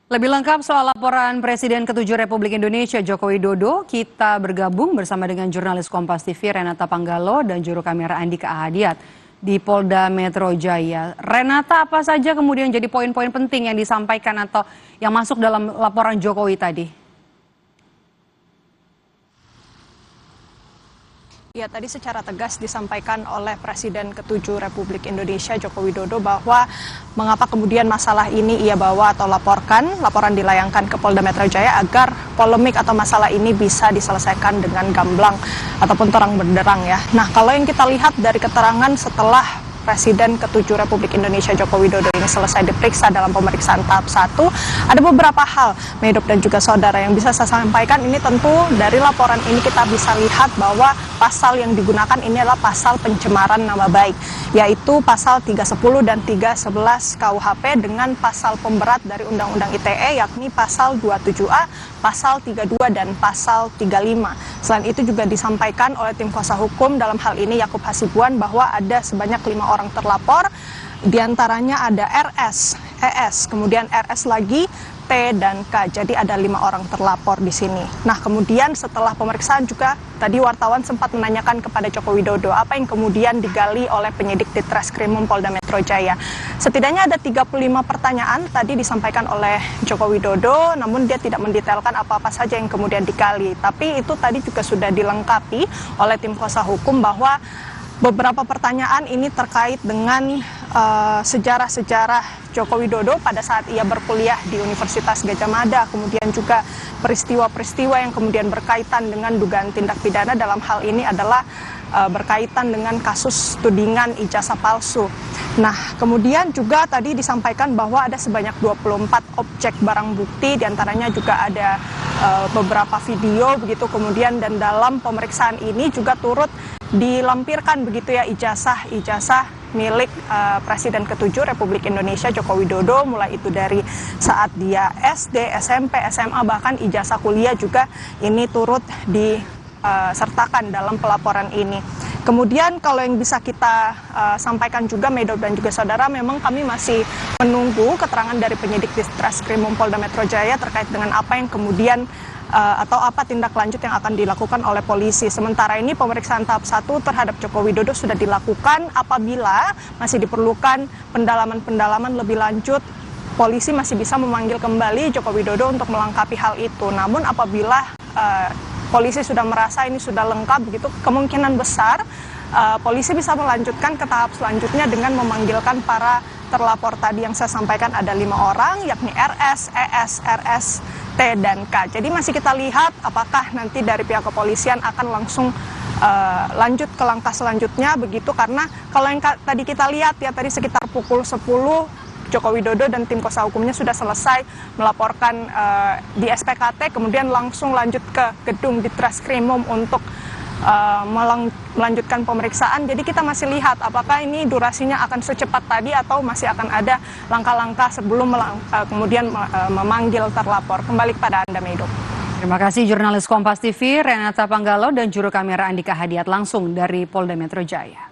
Lebih lengkap soal laporan Presiden ke-7 Republik Indonesia Joko Widodo, kita bergabung bersama dengan jurnalis Kompas TV Renata Panggalo dan juru kamera Andika Ahadiat di Polda Metro Jaya. Renata, apa saja kemudian jadi poin-poin penting yang disampaikan atau yang masuk dalam laporan Jokowi tadi? Ya, tadi secara tegas disampaikan oleh Presiden ke-7 Republik Indonesia Joko Widodo bahwa mengapa kemudian masalah ini ia bawa atau laporan dilayangkan ke Polda Metro Jaya agar polemik atau masalah ini bisa diselesaikan dengan gamblang ataupun terang benderang ya. Nah, kalau yang kita lihat dari keterangan setelah Presiden ke-7 Republik Indonesia Joko Widodo ini selesai diperiksa dalam pemeriksaan tahap 1, ada beberapa hal, Medop dan juga saudara, yang bisa saya sampaikan. Ini tentu dari laporan ini kita bisa lihat bahwa pasal yang digunakan ini adalah pasal pencemaran nama baik, yaitu pasal 310 dan 311 KUHP dengan pasal pemberat dari Undang-Undang ITE, yakni pasal 27A, pasal 32 dan pasal 35. Selain itu juga disampaikan oleh tim kuasa hukum dalam hal ini Yakub Hasibuan bahwa ada sebanyak 5 orang terlapor, diantaranya ada RS, ES, kemudian RS lagi, T dan K. Jadi ada 5 orang terlapor di sini. Nah, kemudian setelah pemeriksaan juga tadi wartawan sempat menanyakan kepada Joko Widodo apa yang kemudian digali oleh penyidik di Treskrimum Polda Metro Jaya. Setidaknya ada 35 pertanyaan tadi disampaikan oleh Joko Widodo, namun dia tidak mendetailkan apa-apa saja yang kemudian digali. Tapi itu tadi juga sudah dilengkapi oleh tim kuasa hukum bahwa beberapa pertanyaan ini terkait dengan sejarah-sejarah Joko Widodo pada saat ia berkuliah di Universitas Gadjah Mada, kemudian juga peristiwa-peristiwa yang kemudian berkaitan dengan dugaan tindak pidana. Dalam hal ini adalah berkaitan dengan kasus tudingan ijazah palsu. Nah, kemudian juga tadi disampaikan bahwa ada sebanyak 24 objek barang bukti, diantaranya juga ada beberapa video begitu, kemudian dan dalam pemeriksaan ini juga turut dilampirkan begitu ya ijazah milik Presiden ke-7 Republik Indonesia Joko Widodo, mulai itu dari saat dia SD, SMP, SMA, bahkan ijazah kuliah juga ini turut disertakan dalam pelaporan ini. Kemudian kalau yang bisa kita sampaikan juga Medop dan juga saudara, memang kami masih menunggu keterangan dari penyidik di Treskrimum Polda Metro Jaya terkait dengan apa yang kemudian atau apa tindak lanjut yang akan dilakukan oleh polisi. Sementara ini pemeriksaan tahap 1 terhadap Joko Widodo sudah dilakukan. Apabila masih diperlukan pendalaman lebih lanjut, polisi masih bisa memanggil kembali Joko Widodo untuk melengkapi hal itu. Namun apabila polisi sudah merasa ini sudah lengkap begitu, kemungkinan besar polisi bisa melanjutkan ke tahap selanjutnya dengan memanggilkan para terlapor tadi yang saya sampaikan, ada 5 orang, yakni RS, ES, RS, T dan K. Jadi masih kita lihat apakah nanti dari pihak kepolisian akan langsung lanjut ke langkah selanjutnya begitu, karena kalau yang tadi kita lihat ya, tadi sekitar pukul 10 Joko Widodo dan tim kuasa hukumnya sudah selesai melaporkan di SPKT, kemudian langsung lanjut ke gedung di Treskrimum untuk melanjutkan pemeriksaan. Jadi kita masih lihat apakah ini durasinya akan secepat tadi atau masih akan ada langkah-langkah sebelum kemudian memanggil terlapor. Kembali kepada Anda, Medop. Terima kasih jurnalis Kompas TV Renata Panggalo dan juru kamera Andika Ahadiat langsung dari Polda Metro Jaya.